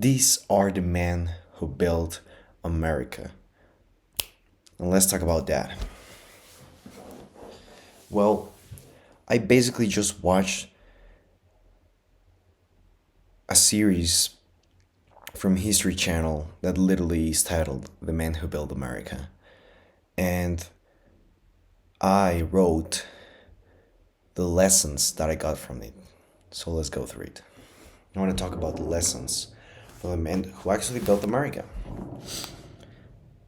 These are the men who built America. And let's talk about that. Well, I basically just watched a series from History Channel that literally is titled The Men Who Built America. And I wrote the lessons that I got from it. So let's go through it. I want to talk about the lessons for the men who actually built America.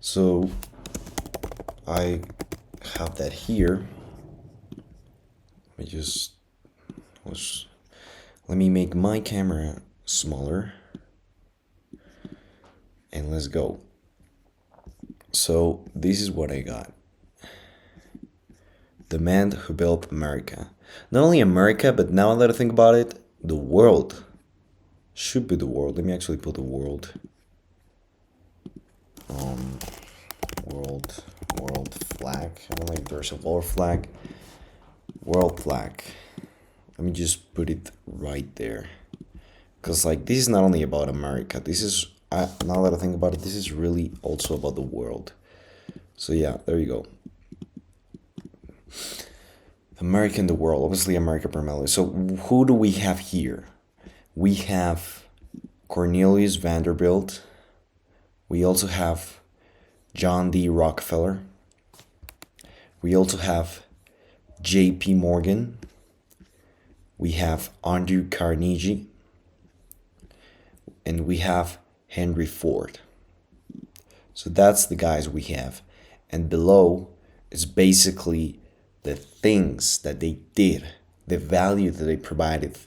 So I have that here. Let me make my camera smaller. And let's go. So this is what I got. The man who built America. Not only America, but now that I think about it, the world. Should be the world. Let me actually put the world. World flag. I don't know if there's a world flag. World flag. Let me just put it right there. Because this is not only about America. This is, now that I think about it, this is really also about the world. So yeah, there you go. America and the world. Obviously America primarily. So who do we have here? We have Cornelius Vanderbilt. We also have John D. Rockefeller. We also have J.P. Morgan. We have Andrew Carnegie. And we have Henry Ford. So that's the guys we have. And below is basically the things that they did, the value that they provided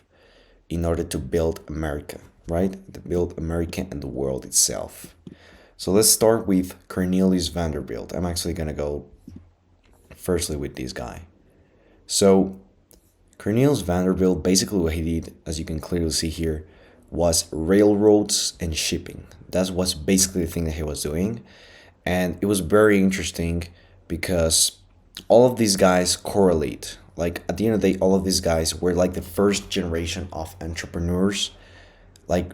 in order to build America, right? To build America and the world itself. So let's start with Cornelius Vanderbilt. I'm actually going to go firstly with this guy. So Cornelius Vanderbilt, basically what he did, as you can clearly see here, was railroads and shipping. That was basically the thing that he was doing. And it was very interesting because all of these guys correlate. At the end of the day, all of these guys were the first generation of entrepreneurs. The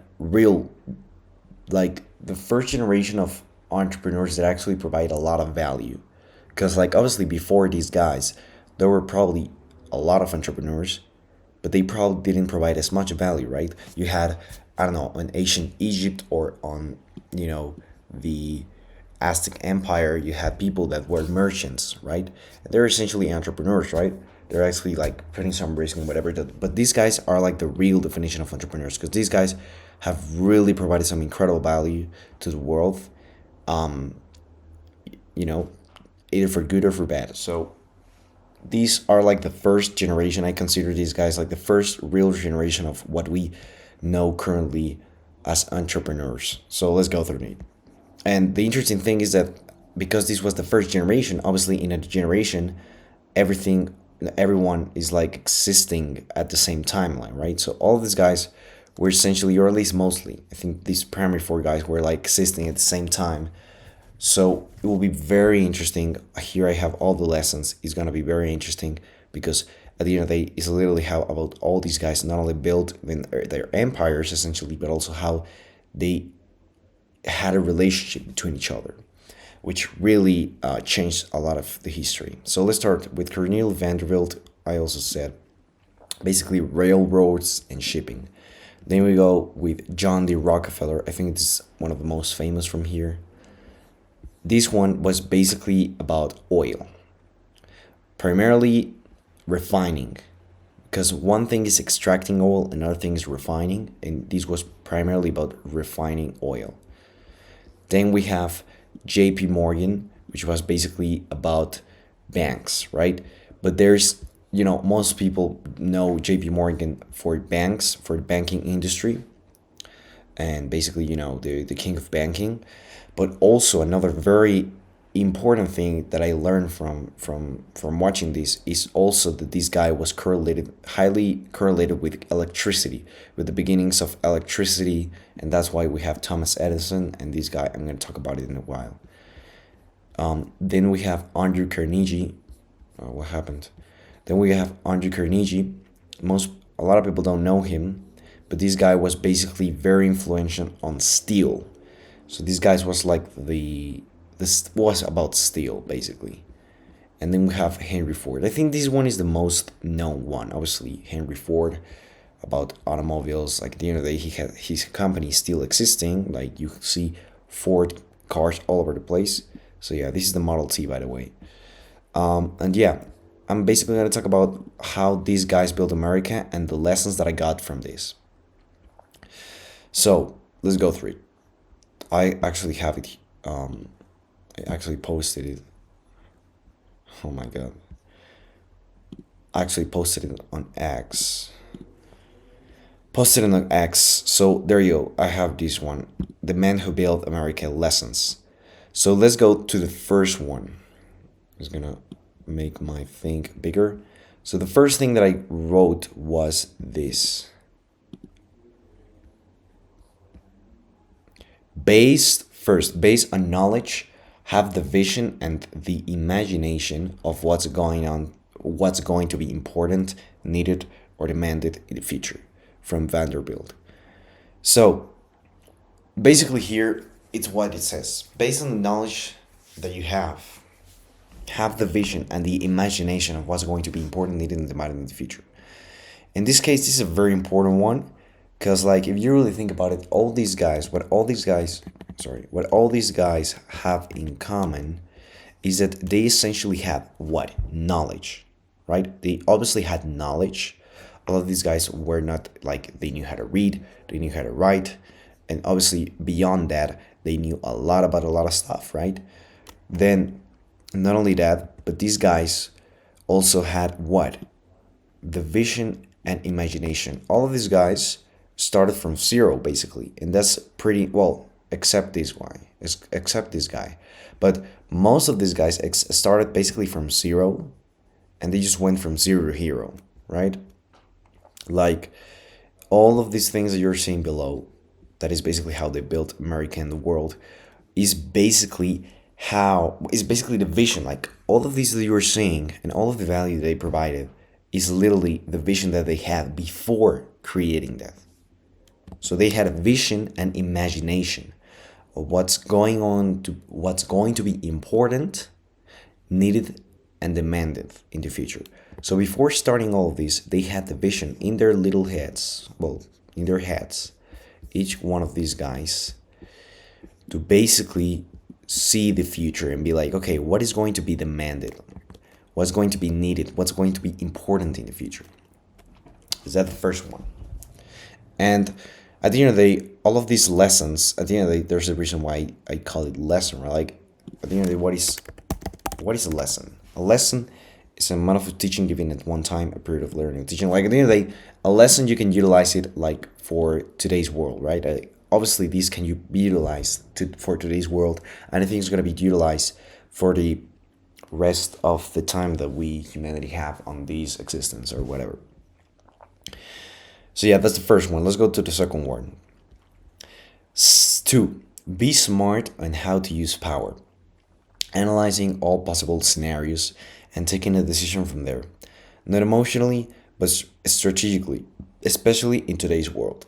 first generation of entrepreneurs that actually provide a lot of value. Because obviously before these guys, there were probably a lot of entrepreneurs, but they probably didn't provide as much value, right? You had, I don't know, in ancient Egypt or on, the Aztec Empire, you had people that were merchants, right? They're essentially entrepreneurs, right? They're actually putting some risk in whatever. But these guys are the real definition of entrepreneurs because these guys have really provided some incredible value to the world, either for good or for bad. So these are the first generation. I consider these guys the first real generation of what we know currently as entrepreneurs. So let's go through it. And the interesting thing is that because this was the first generation, obviously in a generation, everyone is existing at the same timeline, right? So all of these guys were essentially, or at least mostly, I think these primary four guys were existing at the same time. So it will be very interesting. Here I have all the lessons. It's going to be very interesting because at the end of the day, it's literally how about all these guys not only built their empires essentially, but also how they had a relationship between each other, which really changed a lot of the history. So let's start with Cornelius Vanderbilt. I also said basically railroads and shipping. Then we go with John D. Rockefeller. I think it's one of the most famous from here. This one was basically about oil, primarily refining, because one thing is extracting oil, another thing is refining, and this was primarily about refining oil. Then we have J.P. Morgan, which was basically about banks, right? But there's, most people know J.P. Morgan for banks, for the banking industry, and basically, the king of banking. But also another very important thing that I learned from watching this is also that this guy was highly correlated with electricity, with the beginnings of electricity, and that's why we have Thomas Edison and this guy. I'm going to talk about it in a while. Then we have Andrew Carnegie. What happened? Then we have Andrew Carnegie. A lot of people don't know him, but this guy was basically very influential on steel. So this guy was like this was about steel basically. And then we have Henry Ford. I think this one is the most known one. Obviously, Henry Ford, about automobiles. Like at the end of the day, he had his company still existing. Like you see Ford cars all over the place. So yeah, this is the Model T, by the way. And yeah, I'm basically gonna talk about how these guys built America and the lessons that I got from this. So let's go through it. I actually have it. I actually posted it. Oh my god. I actually posted it on X. Posted it on X. So there you go. I have this one. The Man Who Built America Lessons. So let's go to the first one. I'm just gonna make my thing bigger. So the first thing that I wrote was this. Based on knowledge, have the vision and the imagination of what's going on, what's going to be important, needed, or demanded in the future, from Vanderbilt. So basically here it's what it says. Based on the knowledge that you have the vision and the imagination of what's going to be important, needed, and demanded in the future. In this case, this is a very important one, because like if you really think about it, what all these guys have in common is that they essentially have what? Knowledge, right? They obviously had knowledge. All of these guys were not like they knew how to read, they knew how to write, and obviously beyond that, they knew a lot about a lot of stuff, right? Then not only that, but these guys also had what? The vision and imagination. All of these guys started from zero basically, and that's pretty well, except this guy. But most of these guys started basically from zero, and they just went from zero to hero, right? Like all of these things that you're seeing below, that is basically how they built America and the world, is basically the vision. Like all of these that you're seeing and all of the value they provided is literally the vision that they had before creating that. So they had a vision and imagination of what's going to be important, needed, and demanded in the future. So before starting all of this, they had the vision in their little heads, well, in their heads, each one of these guys, to basically see the future and be like, okay, what is going to be demanded? What's going to be needed? What's going to be important in the future? Is that the first one? And at the end of the day, all of these lessons, at the end of the day, there's a reason why I call it lesson, right? Like, at the end of the day, what is a lesson? A lesson is a amount of teaching given at one time, a period of learning and teaching. Like, at the end of the day, a lesson, you can utilize it, like, for today's world, right? Obviously, these can be utilized for today's world, and I think it's going to be utilized for the rest of the time that we, humanity, have on this existence or whatever. So yeah, that's the first one. Let's go to the second one. 2. Be smart on how to use power. Analyzing all possible scenarios and taking a decision from there. Not emotionally, but strategically, especially in today's world.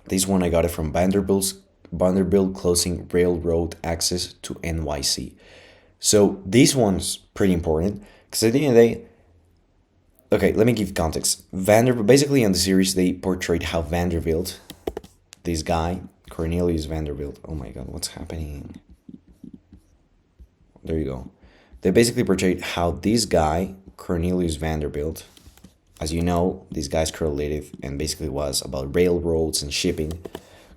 This one I got it from Vanderbilt closing railroad access to NYC. So this one's pretty important, because at the end of the day, okay, let me give context. Vanderbilt, basically on the series, they portrayed how Vanderbilt, this guy, Cornelius Vanderbilt, oh my god, what's happening? There you go. They basically portrayed how this guy, Cornelius Vanderbilt, as you know, this guy's correlative and basically was about railroads and shipping,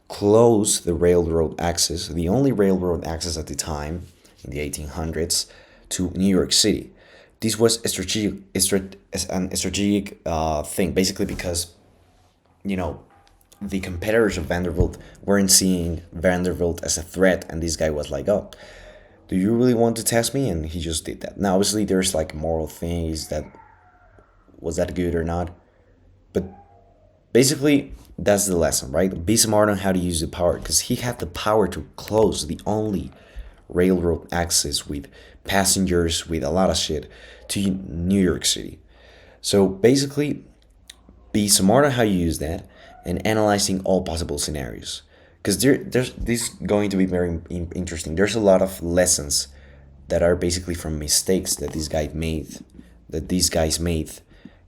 closed the railroad access, the only railroad access at the time, in the 1800s, to New York City. This was a strategic thing, basically because, you know, the competitors of Vanderbilt weren't seeing Vanderbilt as a threat, and this guy was like, oh, do you really want to test me? And he just did that. Now, obviously, there's like moral things that, was that good or not? But basically, that's the lesson, right? Be smart on how to use the power, because he had the power to close the only railroad access with passengers, with a lot of shit, to New York City. So basically, be smart on how you use that, and analyzing all possible scenarios. Because there's this is going to be very interesting. There's a lot of lessons that are basically from mistakes that these guys made.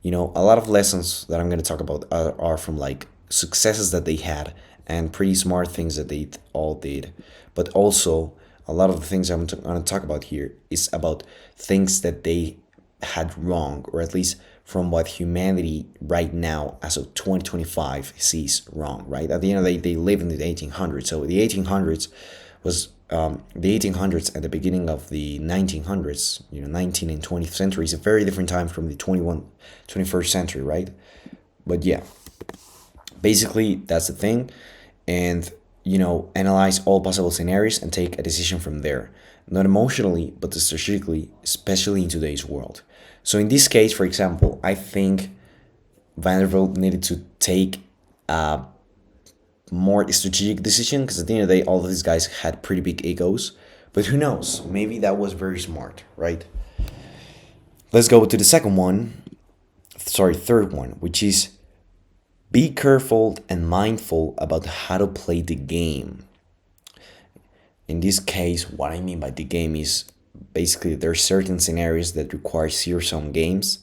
You know, a lot of lessons that I'm going to talk about are from like successes that they had and pretty smart things that they all did. But also, a lot of the things I'm going to talk about here is about things that they had wrong, or at least from what humanity right now, as of 2025, sees wrong, right? At the end of the day, they live in the 1800s. So the 1800s was the 1800s at the beginning of the 1900s, 19th and 20th century is a very different time from the 21st century, right? But yeah, basically that's the thing. And, analyze all possible scenarios and take a decision from there. Not emotionally, but strategically, especially in today's world. So in this case, for example, I think Vanderbilt needed to take a more strategic decision because at the end of the day, all of these guys had pretty big egos. But who knows? Maybe that was very smart, right? Let's go to the third one, which is be careful and mindful about how to play the game. In this case, what I mean by the game is basically there are certain scenarios that require zero-sum games,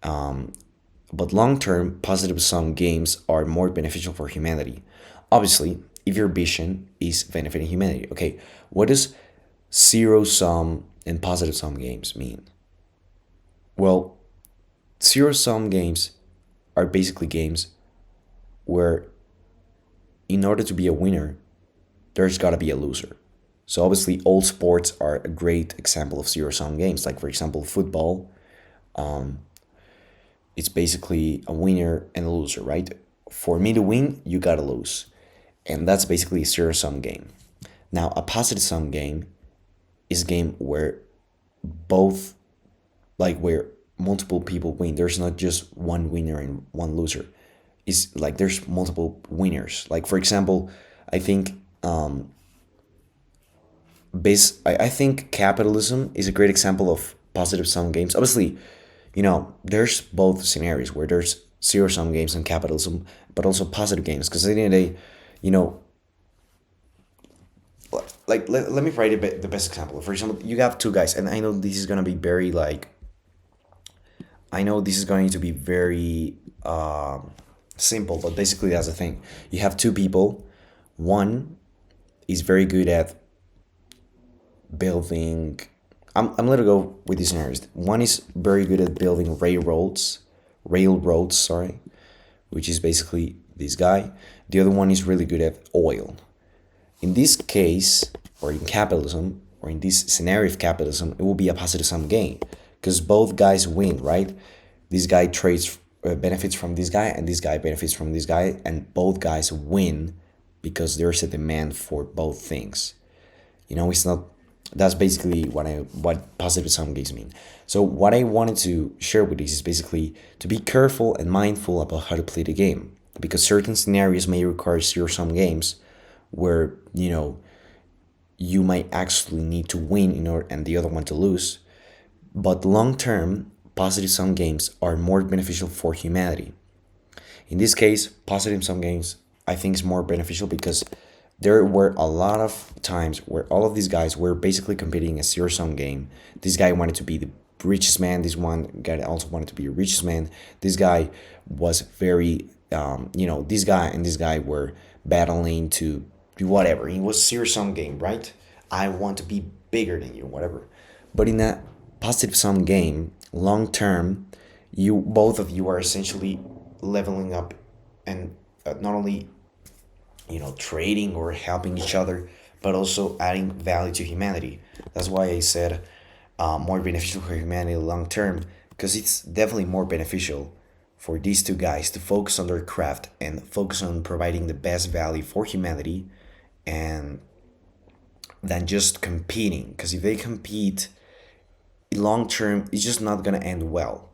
but long-term positive-sum games are more beneficial for humanity. Obviously, if your vision is benefiting humanity. Okay, what does zero-sum and positive-sum games mean? Well, zero-sum games are basically games where in order to be a winner, there's got to be a loser. So obviously all sports are a great example of zero-sum games. Like for example, football, it's basically a winner and a loser, right? For me to win, you gotta lose. And that's basically a zero-sum game. Now, a positive-sum game is a game where both, like where multiple people win. There's not just one winner and one loser. It's like there's multiple winners. Like for example, I think I think capitalism is a great example of positive sum games. Obviously, there's both scenarios where there's zero sum games and capitalism, but also positive games. Because at the end of the day, like let me provide the best example. For example, you have two guys, and I know this is gonna be very like. I know this is going to be very simple, but basically that's the thing. You have two people. One is very good at building. I'm gonna go with these scenarios. One is very good at building railroads, sorry, which is basically this guy. The other one is really good at oil. In this case, or in capitalism, or in this scenario of capitalism, it will be a positive sum game because both guys win, right? This guy benefits from this guy, and this guy benefits from this guy, and both guys win because there's a demand for both things. It's not. That's basically what positive sum games mean. So what I wanted to share with this is basically to be careful and mindful about how to play the game, because certain scenarios may require zero sum games, where you might actually need to win in order and the other one to lose. But long term, positive sum games are more beneficial for humanity. In this case, positive sum games I think is more beneficial because there were a lot of times where all of these guys were basically competing a zero sum game. This guy wanted to be the richest man. This one guy also wanted to be the richest man. This guy was very, this guy and this guy were battling to do whatever. It was zero sum game, right? I want to be bigger than you, whatever. But in a positive sum game, long term, both of you are essentially leveling up and not only trading or helping each other, but also adding value to humanity. That's why I said more beneficial for humanity long term, because it's definitely more beneficial for these two guys to focus on their craft and focus on providing the best value for humanity, and than just competing. Because if they compete long term, it's just not gonna end well.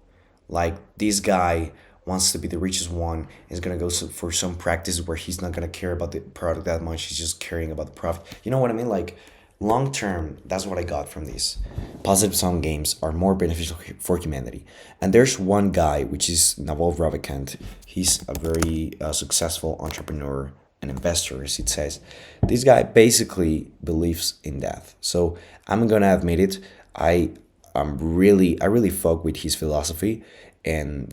Like this guy wants to be the richest one, is gonna go for some practice where he's not gonna care about the product that much. He's just caring about the profit. You know what I mean? Like Long term, that's what I got from this. Positive sum games are more beneficial for humanity. And there's one guy, which is Naval Ravikant. He's a very successful entrepreneur and investor, as it says. This guy basically believes in death. So I'm gonna admit it. I really fuck with his philosophy, and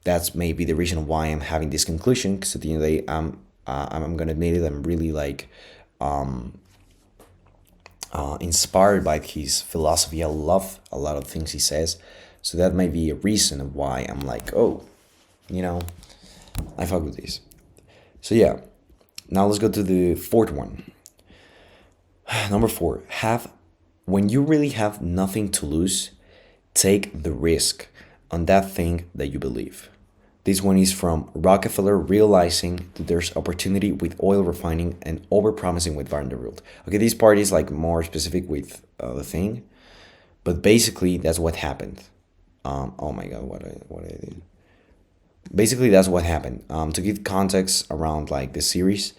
that's maybe the reason why I'm having this conclusion. Because at the end of the day, I'm gonna admit it. I'm really like inspired by his philosophy. I love a lot of things he says. So that might be a reason why I'm like, oh, you know, I fuck with this. So yeah, now let's go to the fourth one. Number four, have when you really have nothing to lose, take the risk on that thing that you believe. This one is from Rockefeller realizing that there's opportunity with oil refining and overpromising with Vanderbilt. Okay, this part is like more specific with the thing, but basically that's what happened. Oh my god, what I did. Basically, that's what happened. To give context around like the series,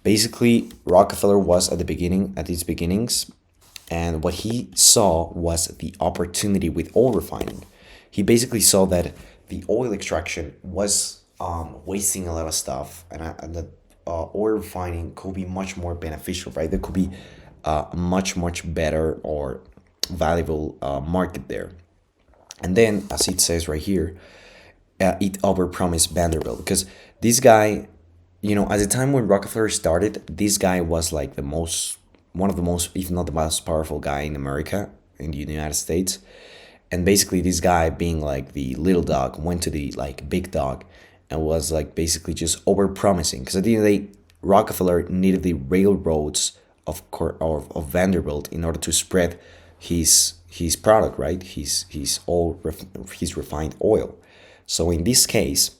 basically Rockefeller was at its beginnings, and what he saw was the opportunity with oil refining. He basically saw that the oil extraction was wasting a lot of stuff, and that oil refining could be much more beneficial, right? There could be a much better or valuable market there. And then, as it says right here, it overpromised Vanderbilt because this guy, at the time when Rockefeller started, this guy was like one of the most, if not the most powerful guy in America, in the United States. And basically, this guy, being like the little dog, went to the like big dog and was like basically just overpromising. Because at the end of the day, Rockefeller needed the railroads of Vanderbilt in order to spread his product, right? His refined oil. So in this case,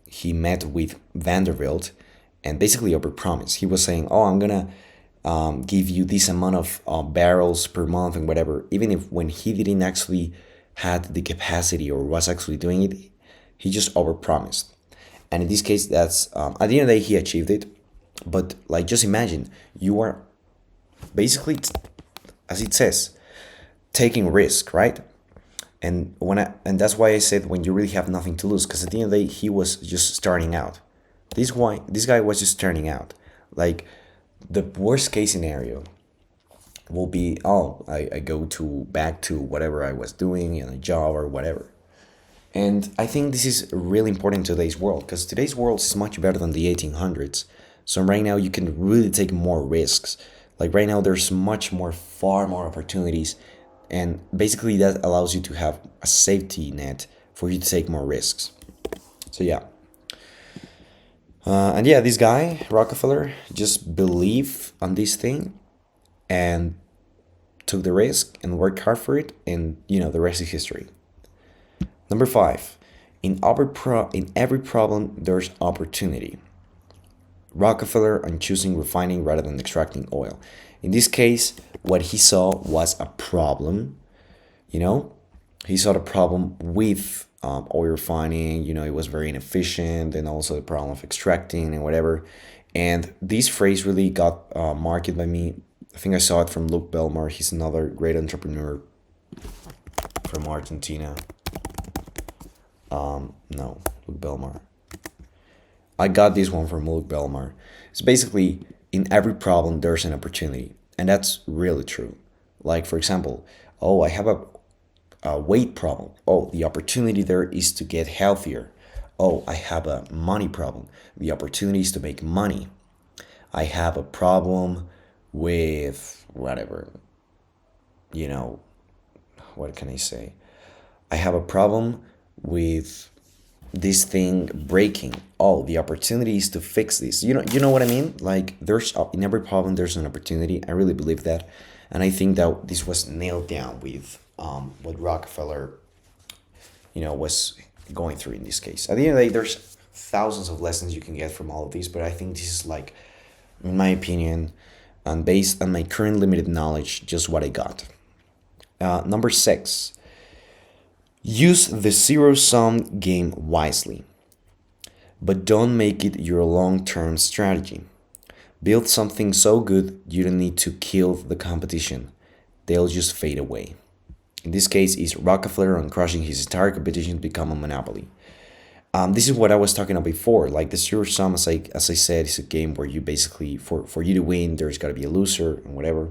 he met with Vanderbilt and basically overpromised. He was saying, "Oh, I'm gonna give you this amount of barrels per month and whatever," even if when he didn't actually had the capacity or was actually doing it, he just overpromised. And in this case, that's at the end of the day, he achieved it. But like, just imagine you are basically, as it says, taking risk, right? And that's why I said when you really have nothing to lose, because at the end of the day, he was just starting out. This guy was just starting out. Like, the worst case scenario will be, oh, I go to back to whatever I was doing in a job or whatever. And I think this is really important in today's world, because today's world is much better than the 1800s. So right now you can really take more risks. Like right now there's far more opportunities, and basically that allows you to have a safety net for you to take more risks. So yeah. And yeah, this guy, Rockefeller, just believed on this thing and took the risk and worked hard for it, and the rest is history. Number five, in every problem there's opportunity. Rockefeller on choosing refining rather than extracting oil. In this case, what he saw was a problem. You know, he saw the problem with oil refining. It was very inefficient, and also the problem of extracting and whatever. And this phrase really got marked by me. I think I saw it from Luke Belmar. He's another great entrepreneur from Argentina. No, Luke Belmar. I got this one from Luke Belmar. It's basically, in every problem there's an opportunity, and that's really true. Like, for example, oh, I have a weight problem. Oh, the opportunity there is to get healthier. Oh, I have a money problem. The opportunity is to make money. I have a problem with whatever. You know, what can I say? I have a problem with this thing breaking. Oh, the opportunity is to fix this. You know what I mean? Like, there's in every problem there's an opportunity. I really believe that, and I think that this was nailed down with what Rockefeller, was going through in this case. At the end of the day, there's thousands of lessons you can get from all of these, but I think this is like, in my opinion, and based on my current limited knowledge, just what I got. Number six, use the zero sum game wisely, but don't make it your long term strategy. Build something so good you don't need to kill the competition. They'll just fade away. In this case, is Rockefeller on crushing his entire competition to become a monopoly. This is what I was talking about before. Like the zero sum, as I said, is a game where you basically for you to win, there's got to be a loser and whatever.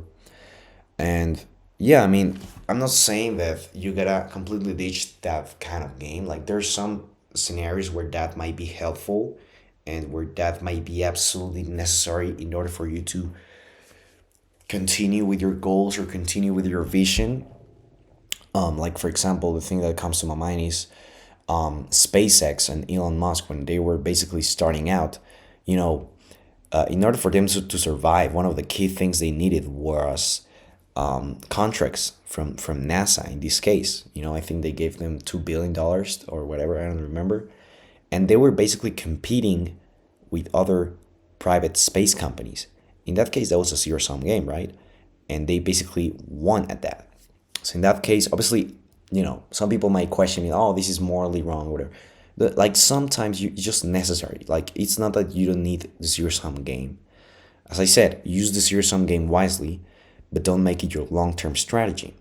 And yeah, I mean, I'm not saying that you gotta completely ditch that kind of game. Like there's some scenarios where that might be helpful, and where that might be absolutely necessary in order for you to continue with your goals or continue with your vision. Like for example, the thing that comes to my mind is SpaceX and Elon Musk when they were basically starting out. You know, in order for them to survive, one of the key things they needed was contracts from NASA. In this case, I think they gave them $2 billion or whatever. I don't remember, and they were basically competing with other private space companies. In that case, that was a zero sum game, right? And they basically won at that. So in that case, obviously, some people might question me, oh, this is morally wrong or whatever. But like sometimes it's just necessary. Like it's not that you don't need the zero sum game. As I said, use the zero sum game wisely, but don't make it your long term strategy,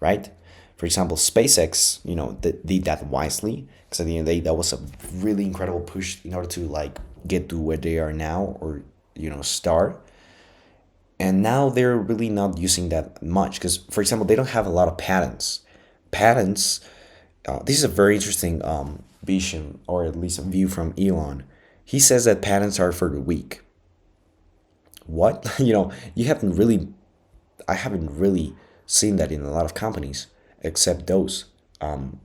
right? For example, SpaceX, did that wisely because at the end of the day, that was a really incredible push in order to like get to where they are now, or start. And now they're really not using that much because, for example, they don't have a lot of patents. Patents. This is a very interesting vision, or at least a view from Elon. He says that patents are for the weak. What? You haven't really. I haven't really seen that in a lot of companies, except those. And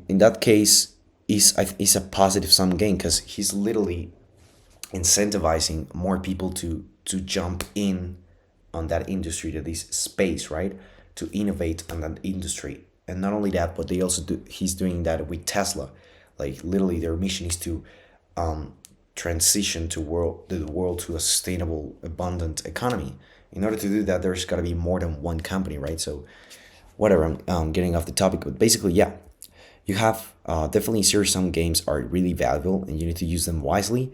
in that case, is a positive sum gain because he's literally incentivizing more people to jump in on that industry, that is space, right? To innovate on that industry. And not only that, but they also he's doing that with Tesla. Like literally their mission is to transition the world to a sustainable, abundant economy. In order to do that, there's got to be more than one company, right? So whatever, I'm getting off the topic, but basically, yeah, you have definitely zero sum games are really valuable and you need to use them wisely,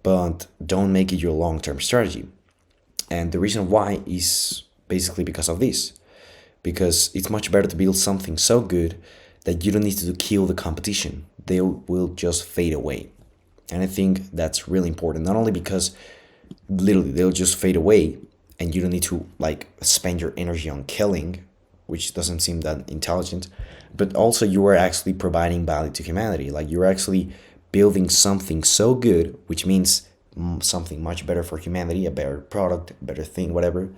but don't make it your long term strategy. And the reason why is basically because of this. Because it's much better to build something so good that you don't need to kill the competition. They will just fade away. And I think that's really important. Not only because literally they'll just fade away and you don't need to like spend your energy on killing, which doesn't seem that intelligent, but also you are actually providing value to humanity. Like you're actually building something so good, which means something much better for humanity, a better product, a better thing, whatever.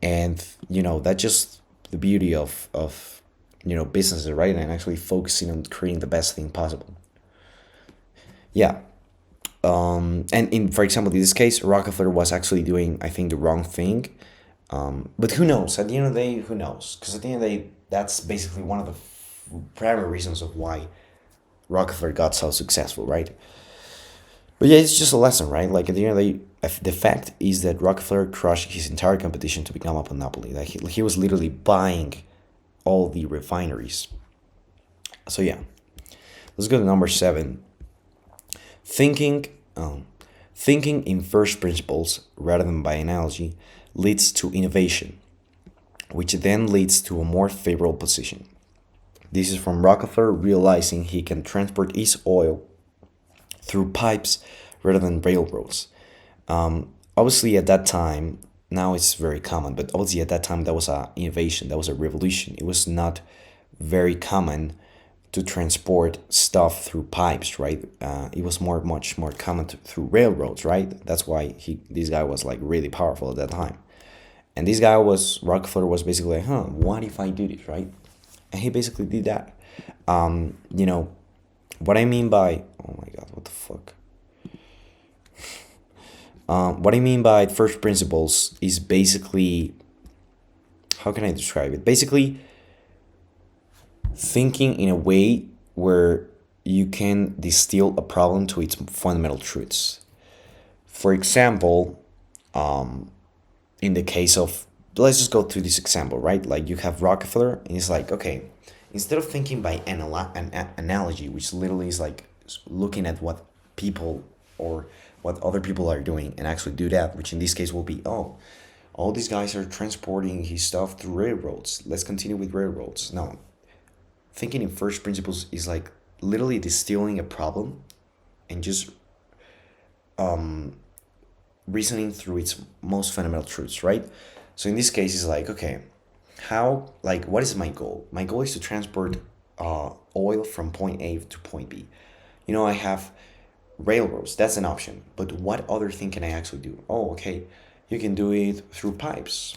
And that just the beauty of businesses, right? And actually focusing on creating the best thing possible. Yeah. And in, for example, in this case, Rockefeller was actually doing, I think, the wrong thing. But who knows? At the end of the day, who knows? Because at the end of the day, that's basically one of the primary reasons of why Rockefeller got so successful, right? But yeah, it's just a lesson, right? Like at the end of the day, the fact is that Rockefeller crushed his entire competition to become a monopoly. Like he was literally buying all the refineries. So yeah, let's go to number 7. Thinking, thinking in first principles rather than by analogy leads to innovation, which then leads to a more favorable position. This is from Rockefeller realizing he can transport his oil through pipes rather than railroads. Obviously, at that time, now it's very common, but obviously at that time that was a innovation, that was a revolution. It was not very common to transport stuff through pipes, right? It was much more common through railroads, right? That's why this guy was like really powerful at that time. And this guy Rockefeller was basically like, what if I do this, right? And he basically did that. What I mean by, oh my God, what the fuck? What I mean by first principles is basically, how can I describe it? Basically, thinking in a way where you can distill a problem to its fundamental truths. For example, in the case of, let's just go through this example, right? Like you have Rockefeller, and it's like, okay, instead of thinking by an analogy, which literally is like looking at what people or what other people are doing and actually do that, which in this case will be, oh, all these guys are transporting his stuff through railroads. Let's continue with railroads. No, thinking in first principles is like literally distilling a problem and just reasoning through its most fundamental truths, right? So in this case, it's like, okay, how, like, what is my goal? My goal is to transport oil from point A to point B. I have railroads, that's an option. But what other thing can I actually do? Oh, okay, you can do it through pipes.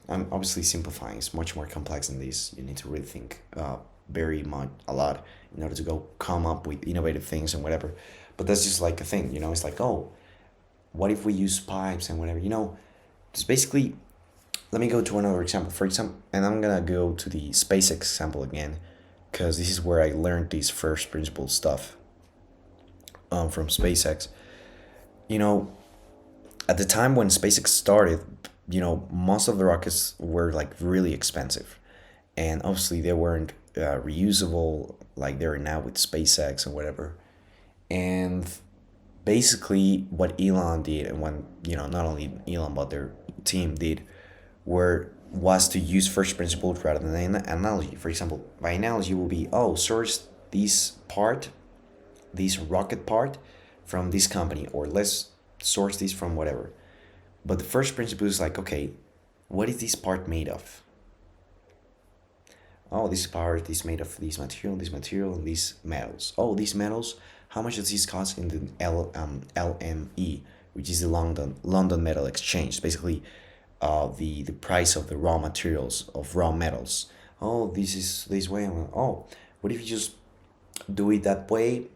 I'm obviously simplifying, it's much more complex than this. You need to really think very much, a lot, in order to go come up with innovative things and whatever. But that's just like a thing, it's like, oh, what if we use pipes and whatever, it's basically, let me go to another example. For example, and I'm gonna go to the SpaceX example again, because this is where I learned this first principle stuff from SpaceX. You know, at the time when SpaceX started, most of the rockets were like really expensive, and obviously they weren't reusable like they're now with SpaceX and whatever. And basically, what Elon did, and when not only Elon but their team did, was to use first principles rather than an analogy. For example, by analogy will be, oh, source this rocket part from this company, or let's source this from whatever. But the first principle is like, okay, what is this part made of? Oh, this part is made of this material, and these metals. Oh, these metals, how much does this cost in the LME, which is the London Metal Exchange? Basically, the price of the raw materials of raw metals. Oh, this is this way. Oh, what if you just do it that way?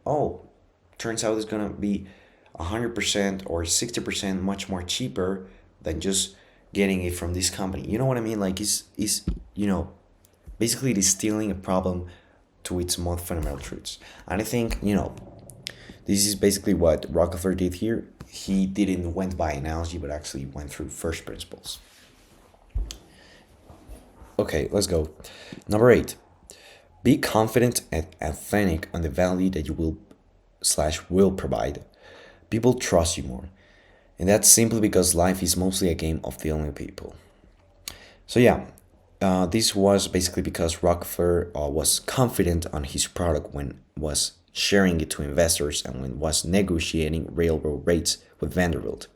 Oh, turns out it's gonna be 100% or 60% much more cheaper than just getting it from this company. You know what I mean? Like, is basically distilling a problem to its most fundamental truths. And I think this is basically what Rockefeller did here. He didn't went by analogy, but actually went through first principles. Okay, let's go. Number 8. Be confident and authentic on the value that you will provide. People trust you more. And that's simply because life is mostly a game of dealing with people. So yeah, this was basically because Rockefeller was confident on his product when was sharing it to investors and when was negotiating railroad rates with Vanderbilt.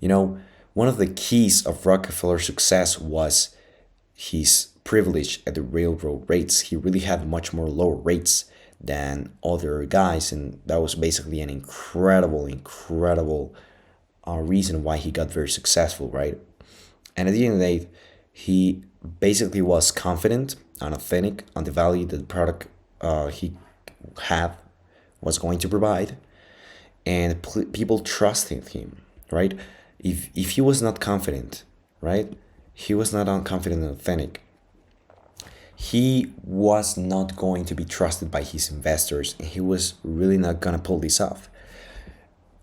One of the keys of Rockefeller's success was his privilege at the railroad rates. He really had much more lower rates than other guys, and that was basically an incredible reason why he got very successful, right? And at the end of the day, he basically was confident and authentic on the value that the product he had was going to provide, and people trusted him, right? If he was not confident, right, he was not confident and authentic, he was not going to be trusted by his investors, and he was really not gonna pull this off.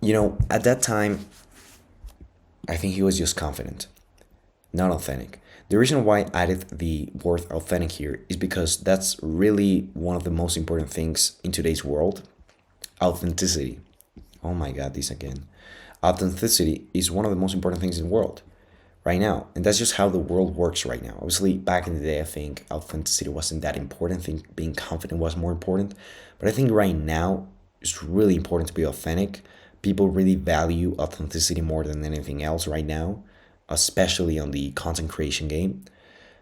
At that time, I think he was just confident, not authentic. The reason why I added the word authentic here is because that's really one of the most important things in today's world. Authenticity. Oh my god, this again. Authenticity is one of the most important things in the world right now. And that's just how the world works right now. Obviously, back in the day, I think authenticity wasn't that important. I think being confident was more important. But I think right now, it's really important to be authentic. People really value authenticity more than anything else right now, especially on the content creation game.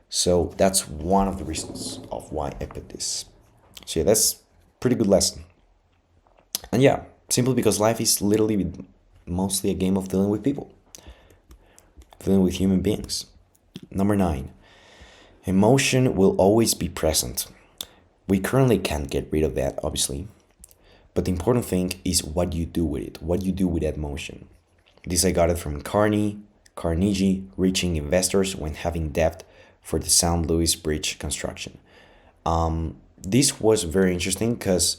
So that's one of the reasons of why I put this. So yeah, that's pretty good lesson. And yeah, simply because life is literally mostly a game of dealing with people, dealing with human beings. Number 9, emotion will always be present. We currently can't get rid of that, obviously. But the important thing is what you do with it, what you do with that emotion. This I got it from Carnegie reaching investors when having debt for the St. Louis Bridge construction. This was very interesting because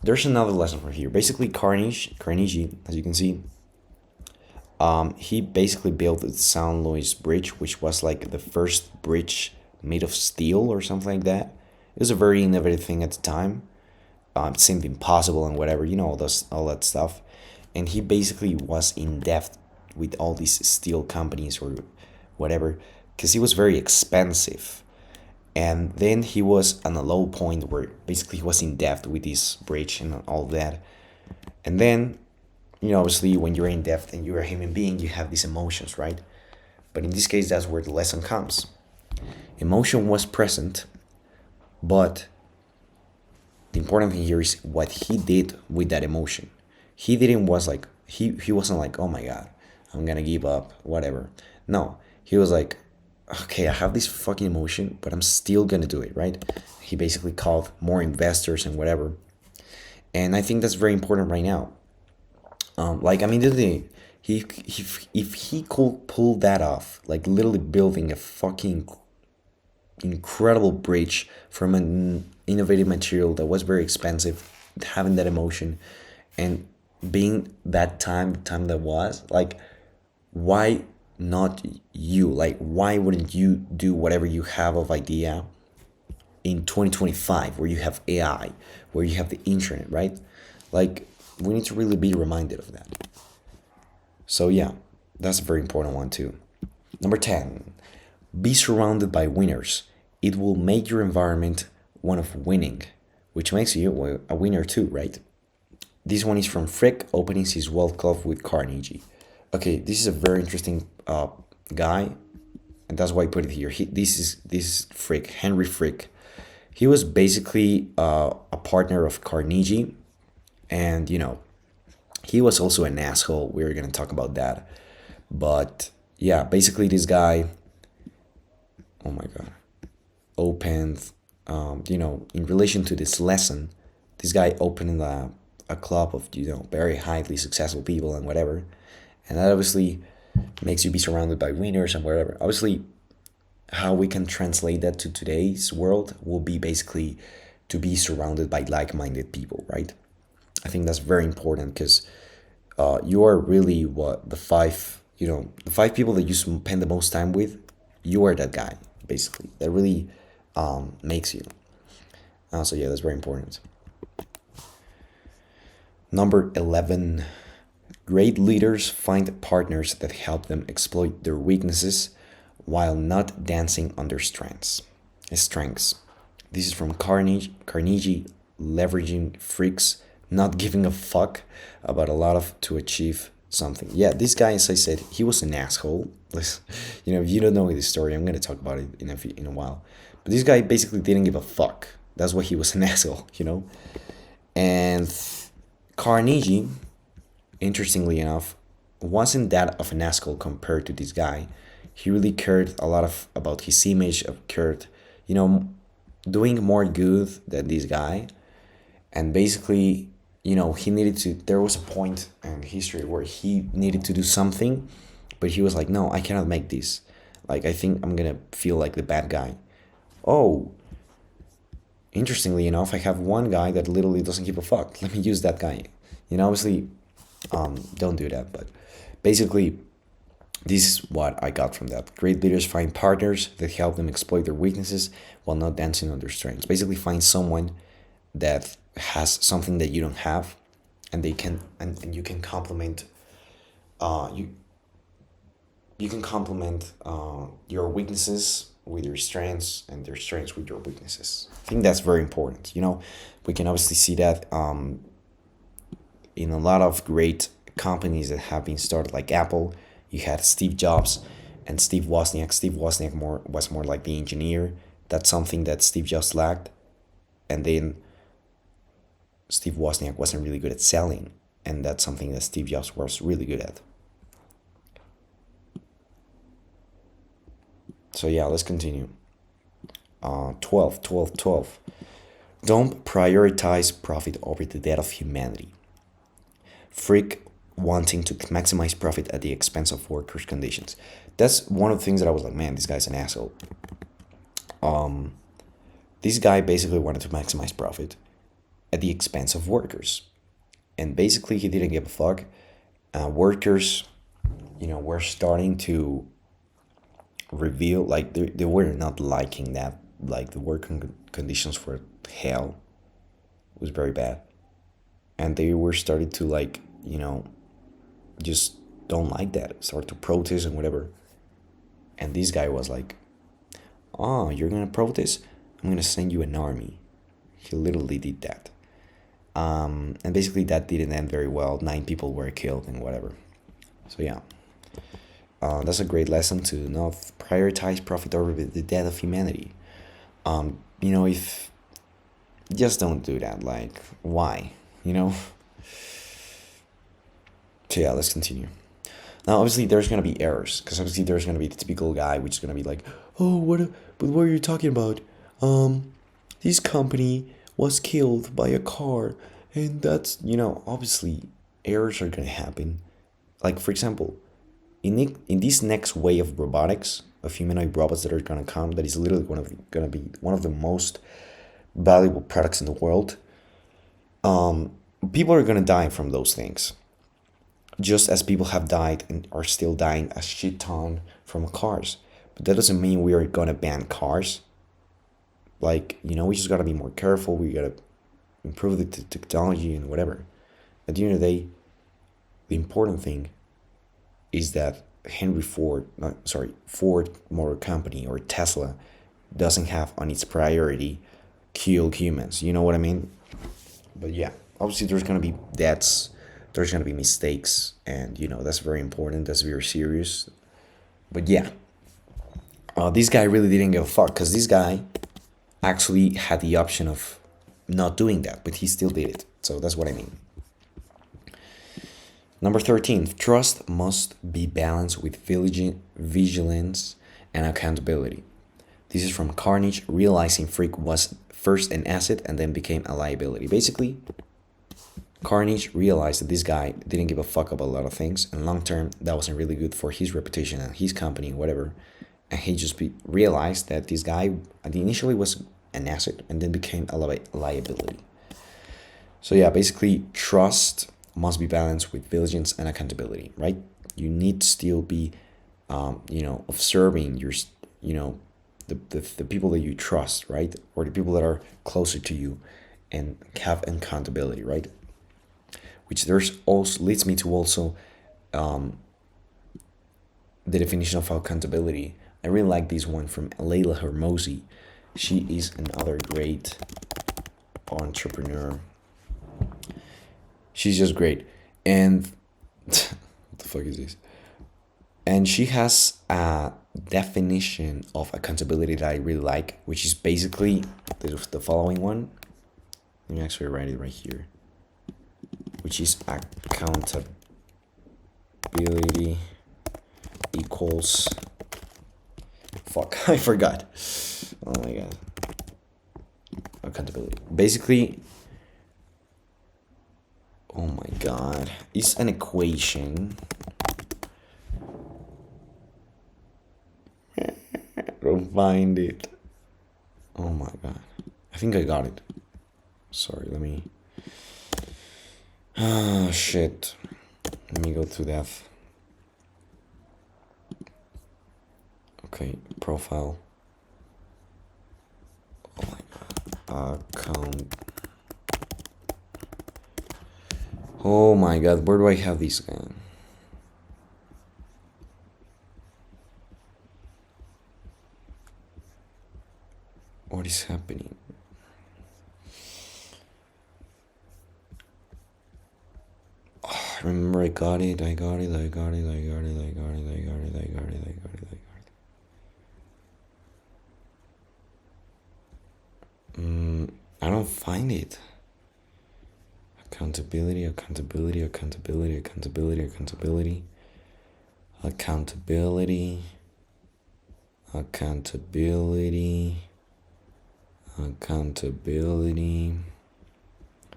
there's another lesson from here. Basically, Carnegie, as you can see, he basically built the St. Louis Bridge, which was like the first bridge made of steel or something like that. It was a very innovative thing at the time. It seemed impossible and whatever, all that stuff. and he basically was in debt with all these steel companies or whatever, because he was very expensive. And then he was on a low point where basically he was in debt with this bridge and all that. And then, obviously, when you're in debt and you're a human being, you have these emotions, right? But in this case, that's where the lesson comes. Emotion was present, but the important thing here is what he did with that emotion. He didn't was like he wasn't like, oh my god, I'm gonna give up, whatever. No, he was like, okay, I have this fucking emotion, but I'm still gonna do it, right? He basically called more investors and whatever, and I think that's very important right now. Like, I mean, if he could pull that off, like literally building a fucking incredible bridge from an innovative material that was very expensive, having that emotion, and being that time that was like, why not you? Like, why wouldn't you do whatever you have of idea in 2025, where you have AI, where you have the internet, right? Like, we need to really be reminded of that. So yeah, that's a very important one too. Number 10, be surrounded by winners. It will make your environment one of winning, which makes you a winner too, right? This one is from Frick, opening his World Club with Carnegie. Okay, this is a very interesting guy, and that's why I put it here. This is Frick, Henry Frick. He was basically a partner of Carnegie, and he was also an asshole. We're gonna talk about that, but yeah, basically this guy. Oh my god, opened. In relation to this lesson, this guy opened a club of very highly successful people and whatever, and that obviously makes you be surrounded by winners and whatever. Obviously, how we can translate that to today's world will be basically to be surrounded by like-minded people, right? I think that's very important because you are really what the five people that you spend the most time with. You are that guy basically that really makes you. So yeah, that's very important. Number 11, great leaders find partners that help them exploit their weaknesses while not dancing on their strengths. This is from Carnegie, leveraging freaks, not giving a fuck about a lot of to achieve something. Yeah, this guy, as I said, he was an asshole. If you don't know the story, I'm gonna talk about it in a while. But this guy basically didn't give a fuck. That's why he was an asshole. And Carnegie, interestingly enough, wasn't that of an asshole compared to this guy. He really cared a lot about his image, cared, doing more good than this guy. And basically, he needed to. There was a point in history where he needed to do something, but he was like, "No, I cannot make this. Like, I think I'm gonna feel like the bad guy." Oh, interestingly enough, I have one guy that literally doesn't give a fuck. Let me use that guy. Obviously, don't do that. But basically, this is what I got from that. Great leaders find partners that help them exploit their weaknesses while not dancing on their strengths. Basically, find someone that has something that you don't have, and they can and you can complement. You can complement your weaknesses with your strengths and your strengths with your weaknesses. I think that's very important. We can obviously see that in a lot of great companies that have been started, like Apple. You had Steve Jobs and Steve Wozniak. Steve Wozniak was more like the engineer. That's something that Steve Jobs lacked. And then Steve Wozniak wasn't really good at selling. And that's something that Steve Jobs was really good at. So yeah, let's continue. 12, 12, 12. Don't prioritize profit over the death of humanity. Frick wanting to maximize profit at the expense of workers' conditions. That's one of the things that I was like, man, this guy's an asshole. This guy basically wanted to maximize profit at the expense of workers. And basically, he didn't give a fuck. Workers, were starting to reveal, like, they were not liking that. Like, the working conditions were hell. It was very bad. And they were starting to, like, just don't like that, start to protest and whatever. And this guy was like, "Oh, you're gonna protest? I'm gonna send you an army." He literally did that. And basically, that didn't end very well. 9 people were killed and whatever. So, yeah. That's a great lesson to not prioritize profit over the death of humanity. If just don't do that. Like, why? You know? So, yeah, let's continue. Now, obviously, there's gonna be errors because obviously there's gonna be the typical guy which is gonna be like, "Oh, but what are you talking about? This company was killed by a car, and that's obviously errors are gonna happen. Like for example, in this next wave of robotics, of humanoid robots that are gonna come, that is literally gonna be one of the most valuable products in the world. People are gonna die from those things, just as people have died and are still dying a shit ton from cars. But that doesn't mean we are gonna ban cars. Like, we just gotta be more careful. We gotta improve the technology and whatever. At the end of the day, the important thing is that Ford Motor Company or Tesla doesn't have on its priority kill humans. You know what I mean? But yeah, obviously there's gonna be deaths, there's gonna be mistakes, and that's very important. That's very serious. But yeah, this guy really didn't give a fuck because this guy actually had the option of not doing that, but he still did it. So that's what I mean. Number 13, trust must be balanced with vigilance and accountability. This is from Carnage, realizing Freak was first an asset and then became a liability. Basically, Carnage realized that this guy didn't give a fuck about a lot of things, and long term, that wasn't really good for his reputation and his company and whatever. And he just realized that this guy initially was an asset and then became a liability. So yeah, basically, trust must be balanced with vigilance and accountability, right? You need to still be, observing your, the people that you trust, right? Or the people that are closer to you and have accountability, right? Which there's also leads me to also the definition of accountability. I really like this one from Leila Hermosi. She is another great entrepreneur. She's just great. And what the fuck is this? And she has a definition of accountability that I really like, which is basically the following one. Let me actually write it right here. Which is accountability equals... Fuck, I forgot. Oh my god. Accountability. Basically, oh my god, it's an equation. I don't find it. Oh my god. I think I got it. Sorry, let me... Ah, shit. Let me go through that. Okay, profile. Oh my god. Oh my god, where do I have this guy? What is happening? Oh, I remember I got it. I don't find it. Accountability.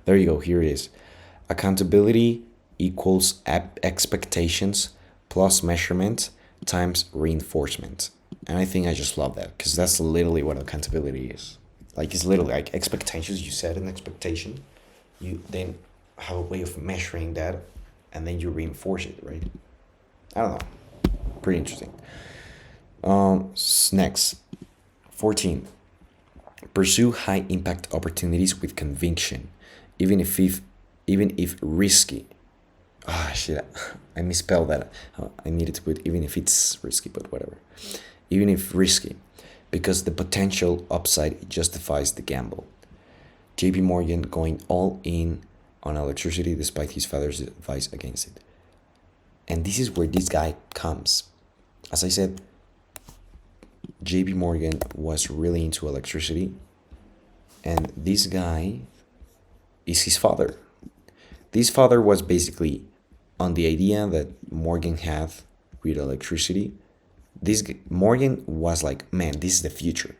There you go, here it is. Accountability equals expectations plus measurement times reinforcement. And I think I just love that because that's literally what accountability is. Like, it's literally like expectations. You set an expectation, you then have a way of measuring that, and then you reinforce it, right? I don't know. Pretty interesting. Next, 14. Pursue high impact opportunities with conviction, even if risky. Ah, shit. I misspelled that. I needed to put even if it's risky, but whatever. Even if risky, because the potential upside justifies the gamble. JP Morgan going all in on electricity despite his father's advice against it. And this is where this guy comes. As I said, JP Morgan was really into electricity, and this guy is his father. This father was basically on the idea that Morgan had with electricity. Morgan was like, man, this is the future.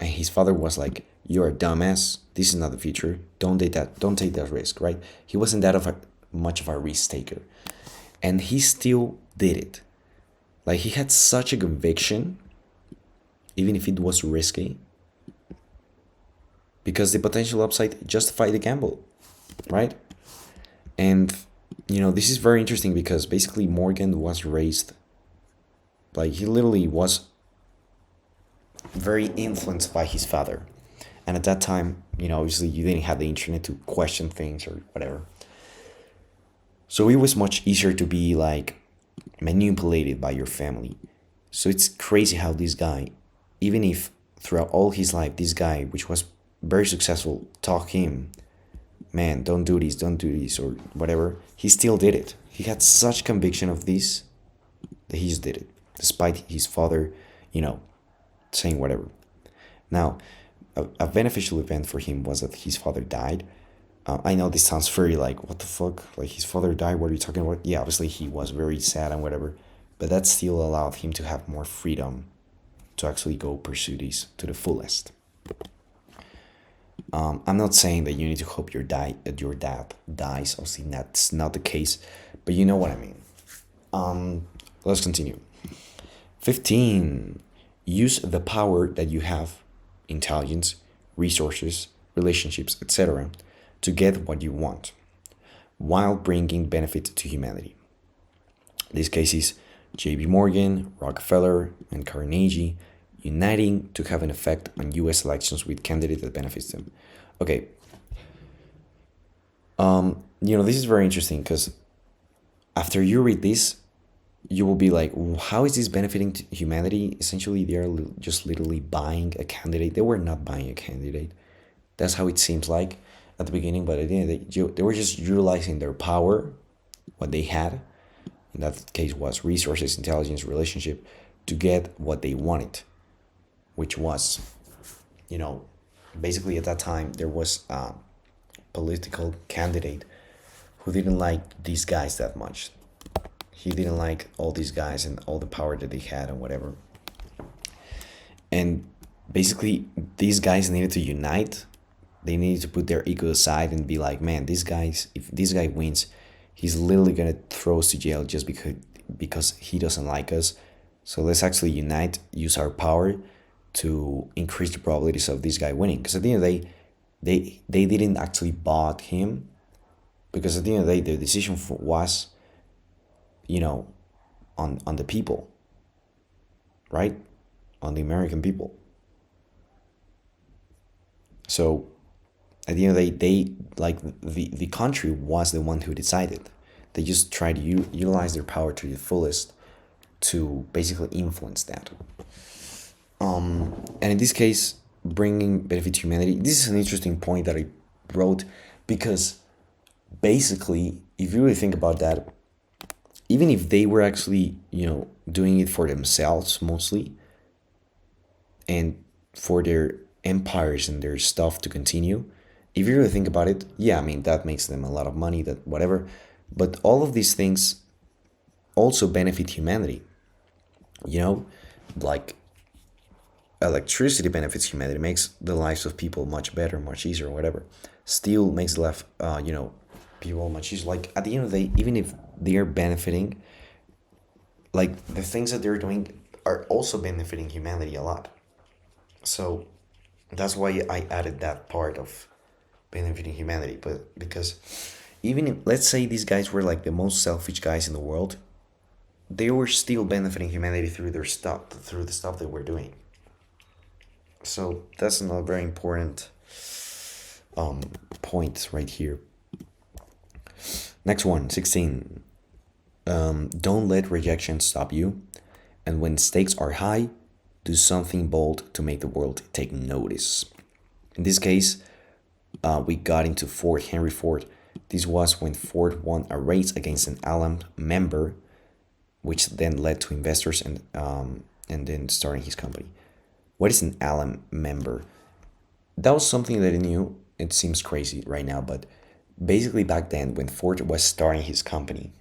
And his father was like, you're a dumbass. This is not the future. Don't take that. Don't take that risk, right? He wasn't that of a much of a risk taker, and he still did it. Like he had such a conviction, even if it was risky, because the potential upside justified the gamble, right? And this is very interesting because basically Morgan was raised, like he literally was very influenced by his father. And at that time, obviously you didn't have the internet to question things or whatever. So it was much easier to be like manipulated by your family. So it's crazy how this guy, even if throughout all his life, this guy, which was very successful, taught him, man, don't do this, or whatever, he still did it. He had such conviction of this that he just did it, despite his father, saying whatever. Now, a beneficial event for him was that his father died. I know this sounds very like, what the fuck? Like, his father died, what are you talking about? Yeah, obviously he was very sad and whatever, but that still allowed him to have more freedom to actually go pursue this to the fullest. I'm not saying that you need to hope your dad dies. Obviously, that's not the case, but you know what I mean. Let's continue. 15. Use the power that you have, intelligence, resources, relationships, etc., to get what you want, while bringing benefit to humanity. This case is J.P. Morgan, Rockefeller, and Carnegie uniting to have an effect on U.S. elections with candidates that benefits them. Okay. This is very interesting because after you read this, you will be like, how is this benefiting humanity? Essentially, they are just literally buying a candidate. They were not buying a candidate. That's how it seems like at the beginning, but at the end, they were just utilizing their power, what they had. In that case was resources, intelligence, relationship, to get what they wanted, which was, basically at that time, there was a political candidate who didn't like these guys that much. He didn't like all these guys and all the power that they had and whatever. And basically, these guys needed to unite. They needed to put their ego aside and be like, man, if this guy wins, he's literally gonna throw us to jail just because he doesn't like us. So let's actually unite, use our power to increase the probabilities of this guy winning. Because at the end of the day, they didn't actually bought him, because at the end of the day, their decision was, on the people, right? On the American people. So at the end of the day, the country was the one who decided. They just tried to utilize their power to the fullest to basically influence that. And in this case, bringing benefit to humanity. This is an interesting point that I wrote, because basically, if you really think about that, even if they were actually, doing it for themselves mostly, and for their empires and their stuff to continue, if you really think about it, yeah, I mean, that makes them a lot of money, that whatever. But all of these things also benefit humanity. Like electricity benefits humanity, makes the lives of people much better, much easier, whatever. Steel makes the life, people much easier. Like at the end of the day, even if they're benefiting, like the things that they're doing are also benefiting humanity a lot. So that's why I added that part of benefiting humanity. But because even if, let's say these guys were like the most selfish guys in the world, they were still benefiting humanity through the stuff they were doing. So that's another very important point right here. Next one, 16. Don't let rejection stop you. And when stakes are high, do something bold to make the world take notice. In this case, we got into Ford, Henry Ford. This was when Ford won a race against an alum member, which then led to investors and then starting his company. What is an alum member? That was something that I knew. It seems crazy right now, but basically back then, when Ford was starting his company,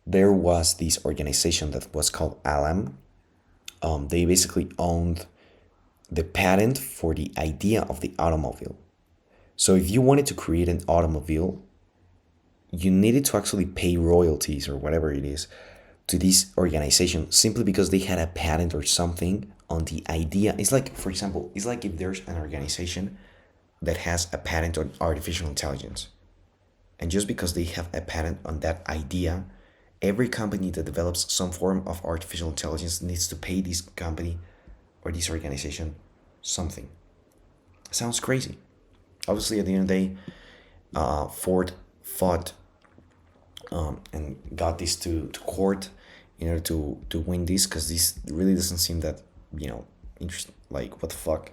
there was this organization that was called alum. They basically owned the patent for the idea of the automobile. So if you wanted to create an automobile, you needed to actually pay royalties or whatever it is to this organization simply because they had a patent or something on the idea. It's like, for example, it's like if there's an organization that has a patent on artificial intelligence. And just because they have a patent on that idea, every company that develops some form of artificial intelligence needs to pay this company or this organization something. Sounds crazy. Obviously, at the end of the day, Ford fought and got this to court in order to win this, because this really doesn't seem that, interesting. Like, what the fuck?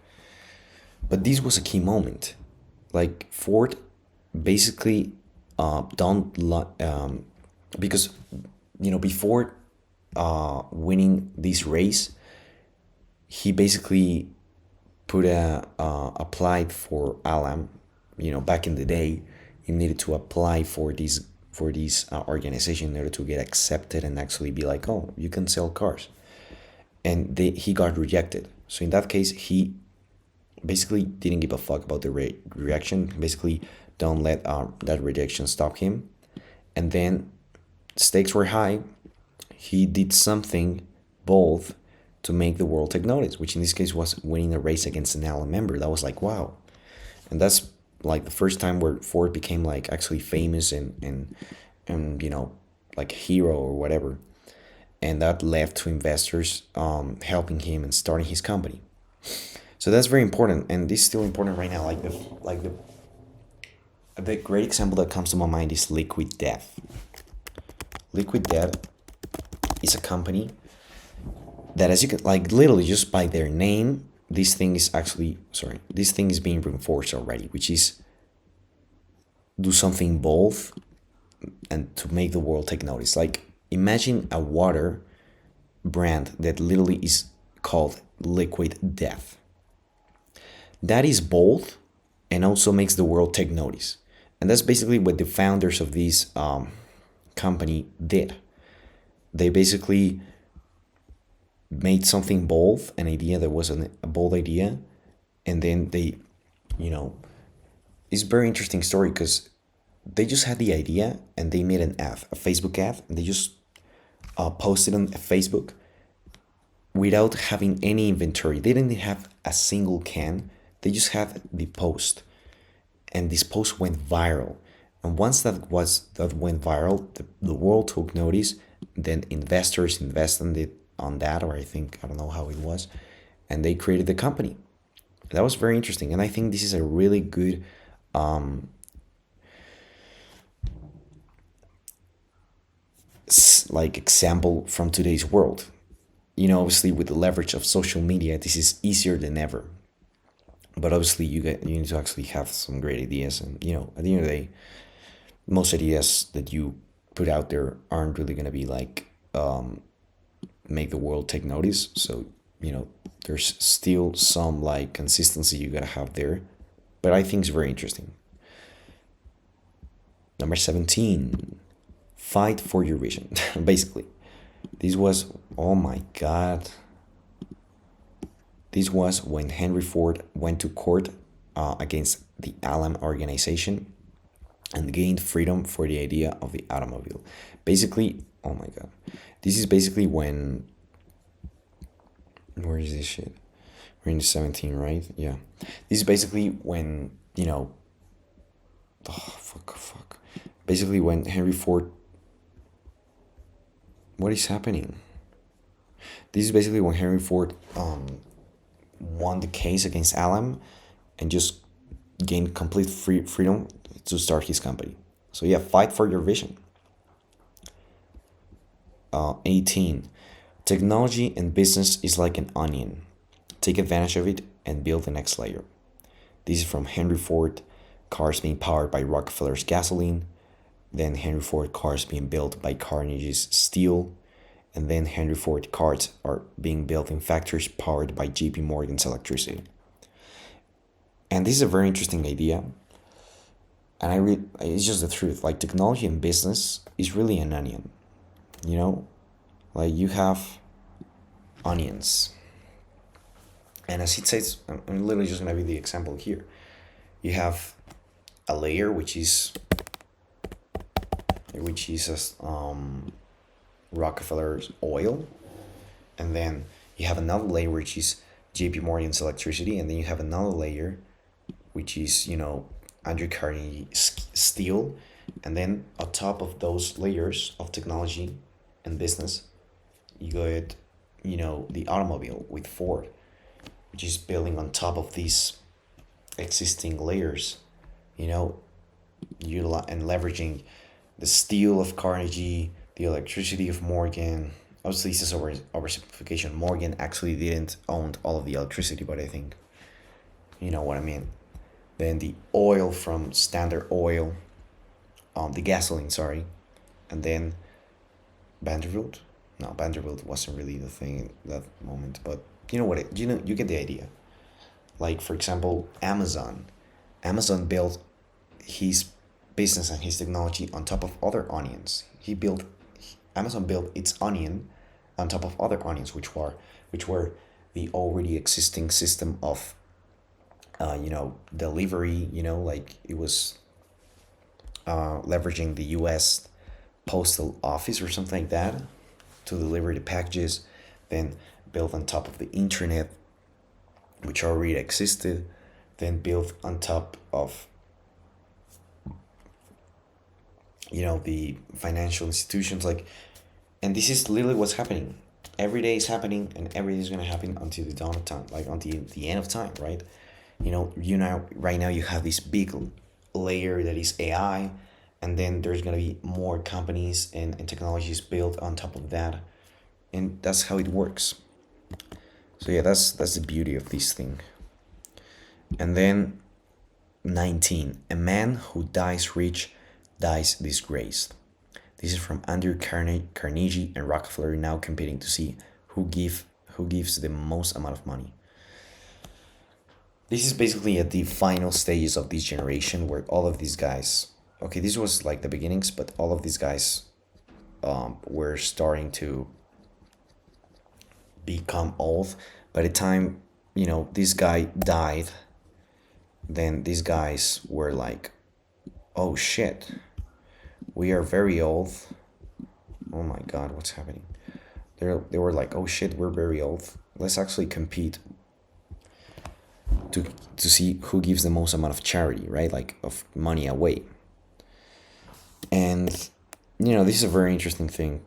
But this was a key moment. Like, Ford basically don't because before winning this race, he basically put applied for alam. Back in the day, you needed to apply for this organization in order to get accepted and actually be like, oh, you can sell cars. And he got rejected. So in that case, he basically didn't give a fuck about the reaction. Basically, don't let that rejection stop him. And then stakes were high. He did something bold to make the world take notice, which in this case was winning a race against an alum member. That was like, wow. And that's like the first time where Ford became like actually famous and like a hero or whatever. And that led to investors helping him and starting his company. So that's very important, and this is still important right now. The great example that comes to my mind is Liquid Death. Liquid Death is a company that, as you can, like, literally just by their name, this thing is being reinforced already, which is do something bold and to make the world take notice. Like, imagine a water brand that literally is called Liquid Death. That is bold and also makes the world take notice. And that's basically what the founders of this company did. They basically made something bold, an idea that was a bold idea, and then they, it's a very interesting story because they just had the idea and they made an ad, a Facebook ad, and they just posted on Facebook without having any inventory. They didn't have a single can. They just had the post, and this post went viral. And once that went viral, the world took notice. Then investors invested on that, or I don't know how it was, and they created the company. That was very interesting, and I think this is a really good example from today's world. Obviously with the leverage of social media, this is easier than ever. But obviously you need to actually have some great ideas, and at the end of the day, most ideas that you put out there aren't really gonna be like make the world take notice. So there's still some like consistency you gotta have there, but I think it's very interesting. Number 17, fight for your vision. Basically, this was, oh my god, this was when Henry Ford went to court against the Alum organization and gained freedom for the idea of the automobile. Basically, oh my god, this is basically when, where is this shit? We're in the 17, right? Yeah. This is basically when, fuck. Basically when Henry Ford, what is happening? This is basically when Henry Ford won the case against Alum and just gained complete freedom to start his company. So yeah, fight for your vision. 18. Technology and business is like an onion. Take advantage of it and build the next layer. This is from Henry Ford, cars being powered by Rockefeller's gasoline, then Henry Ford cars being built by Carnegie's steel, and then Henry Ford cars are being built in factories powered by JP Morgan's electricity. And this is a very interesting idea. And it's just the truth. Like technology and business is really an onion. You know, like you have onions, and as it says, I'm literally just gonna be the example here. You have a layer which is Rockefeller's oil, and then you have another layer which is J.P. Morgan's electricity, and then you have another layer which is Andrew Carnegie steel, and then on top of those layers of technology and business, you got the automobile with Ford, which is building on top of these existing layers, you know, and leveraging the steel of Carnegie, the electricity of Morgan. Obviously, this is oversimplification. Morgan actually didn't own all of the electricity, but I think you know what I mean. Then the oil from Standard Oil, the gasoline, sorry, and then Vanderbilt. No, Vanderbilt wasn't really the thing at that moment, but you know what? You get the idea. Like for example, Amazon. Amazon built his business and his technology on top of other onions. Amazon built its onion on top of other onions, which were the already existing system of delivery. Like it was leveraging the U.S. postal office or something like that to deliver the packages. Then built on top of the internet, which already existed. Then built on top of the financial institutions, like, and this is literally what's happening. Every day is happening, and every day is going to happen until the dawn of time, like until the end of time, right? Right now you have this big layer that is AI, and then there's going to be more companies and technologies built on top of that, and that's how it works. So yeah, that's the beauty of this thing. And then 19. A man who dies rich dies disgraced. This is from Andrew Carnegie and Rockefeller, now competing to see who gives the most amount of money. This is basically at the final stages of this generation where all of these guys, okay, this was like the beginnings, but all of these guys were starting to become old. By the time this guy died, then these guys were like, oh shit, we are very old. Oh my god, what's happening? They were like, oh shit, we're very old. Let's actually compete to see who gives the most amount of charity, right? Like of money away. And this is a very interesting thing,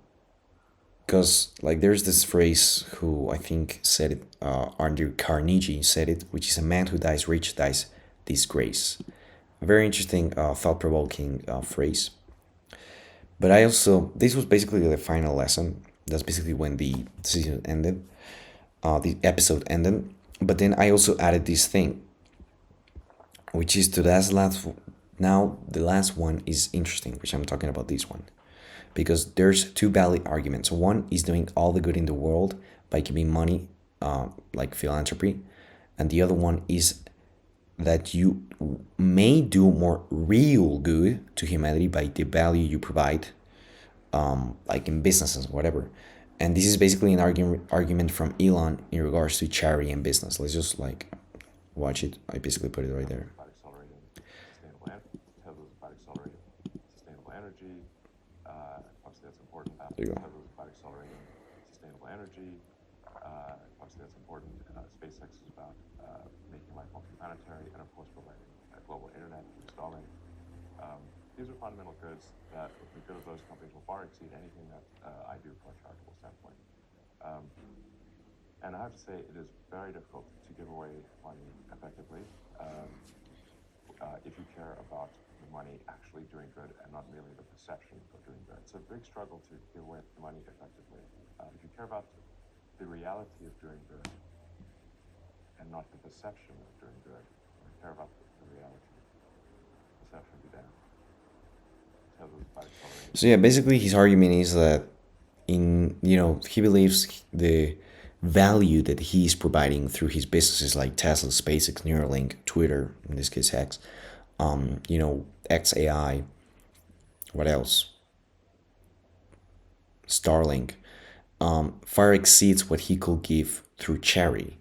because like there's this phrase who I think said it, Andrew Carnegie said it, which is a man who dies rich dies disgrace. A very interesting, thought-provoking phrase. But this was basically the final lesson. That's basically when the season ended, the episode ended. But then I also added this thing, which is to that last. Now the last one is interesting, which I'm talking about this one, because there's two valid arguments. One is doing all the good in the world by giving money, like philanthropy, and the other one is that you may do more real good to humanity by the value you provide, like in businesses, whatever. And this is basically an argument from Elon in regards to charity and business. Let's just like watch it. I basically put it right there. There you go. money actually doing good and not merely the perception of doing good. It's a big struggle to give away money effectively. If you care about the reality of doing good and not the perception of doing good, if you care about the reality, perception will be there. So yeah, basically his argument is that he believes the value that he's providing through his businesses like Tesla, SpaceX, Neuralink, Twitter, in this case X, XAI, what else? Starlink, far exceeds what he could give through charity.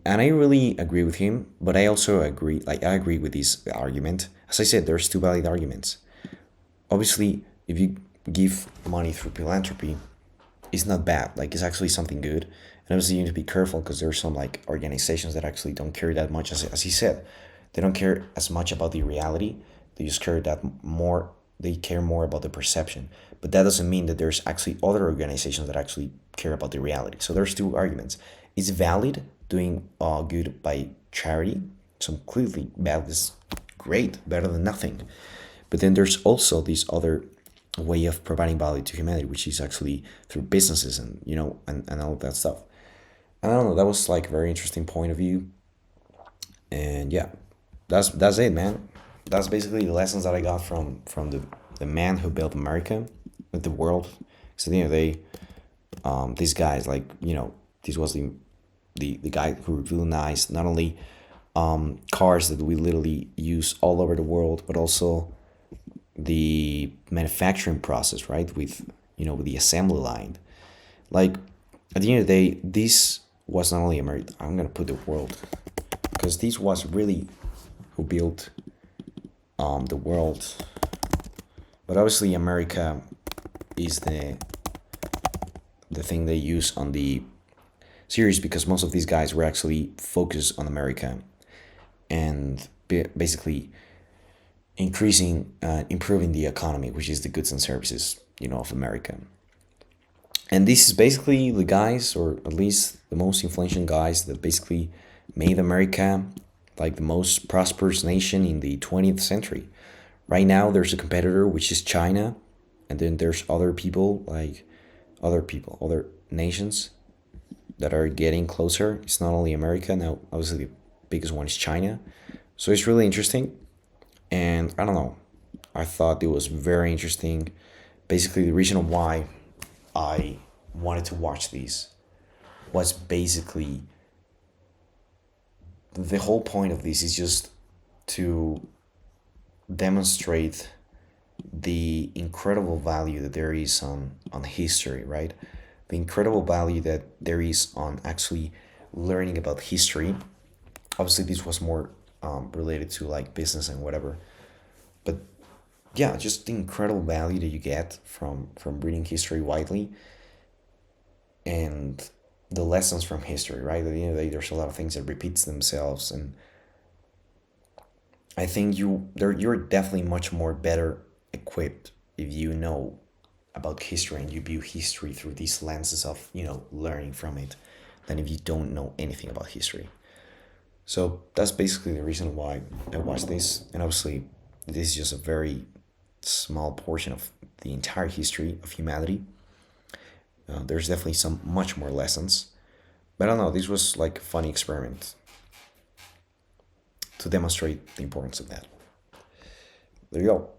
And I really agree with him, but I also I agree with this argument. As I said, there's two valid arguments. Obviously, if you give money through philanthropy, it's not bad. Like, it's actually something good. And obviously, you need to be careful because there's some like organizations that actually don't care that much. As he said, they don't care as much about the reality. They just care that more. They care more about the perception. But that doesn't mean that there's actually other organizations that actually care about the reality. So there's two arguments. It's valid doing good by charity. So clearly, bad is great, better than nothing. But then there's also this other way of providing value to humanity, which is actually through businesses and and all of that stuff. And I don't know, that was like a very interesting point of view. And yeah, that's it, man. That's basically the lessons that I got from the man who built America with the world. So they these guys like this was the guy who revolutionized not only cars that we literally use all over the world, but also the manufacturing process, right? With the assembly line. Like at the end of the day, this was not only America. I'm gonna put the world because this was really who built the world. But obviously, America is the thing they use on the series because most of these guys were actually focused on America and basically improving the economy, which is the goods and services, of America. And this is basically the guys, or at least the most influential guys that basically made America like the most prosperous nation in the 20th century. Right now, there's a competitor, which is China, and then there's other nations that are getting closer. It's not only America now. Obviously, the biggest one is China. So it's really interesting. And I don't know, I thought it was very interesting. Basically, the reason why I wanted to watch these was basically the whole point of this is just to demonstrate the incredible value that there is on history, right? The incredible value that there is on actually learning about history. Obviously, this was more related to like business and whatever, but yeah, just the incredible value that you get from reading history widely and the lessons from history, right? At the end of the day, there's a lot of things that repeats themselves, and I think you're definitely much more better equipped if you know about history and you view history through these lenses of learning from it than if you don't know anything about history. So that's basically the reason why I watched this, and obviously this is just a very small portion of the entire history of humanity. There's definitely some much more lessons, but I don't know. This was like a funny experiment to demonstrate the importance of that. There you go.